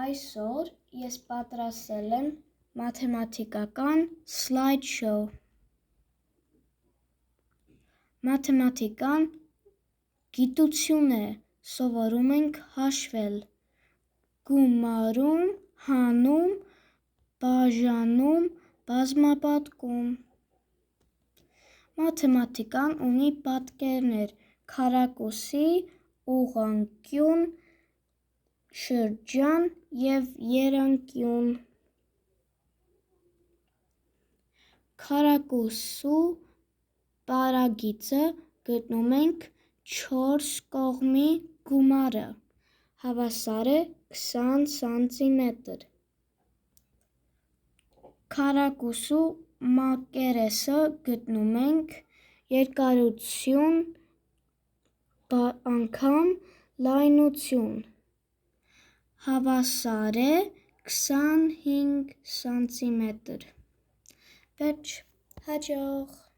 Այսօր ես պատրաստել եմ մաթեմատիկական slide show։ Մաթեմատիկան գիտություն է, սովորում ենք հաշվել, գումարում, հանում, բաժանում, բազմապատկում։ Մաթեմատիկան ունի պատկերներ՝ քառակուսի, ուղղանկյուն, շրջան և եռանկյուն։ Քառակուսու պարագիծը գտնում ենք 4 կողմի գումարը, հավասար է 20 սանտիմետր։ Քառակուսու մակերեսը գտնում ենք երկարություն × լայնություն, հավասար է 25 սանտիմետր։ Վերջ, հաջող։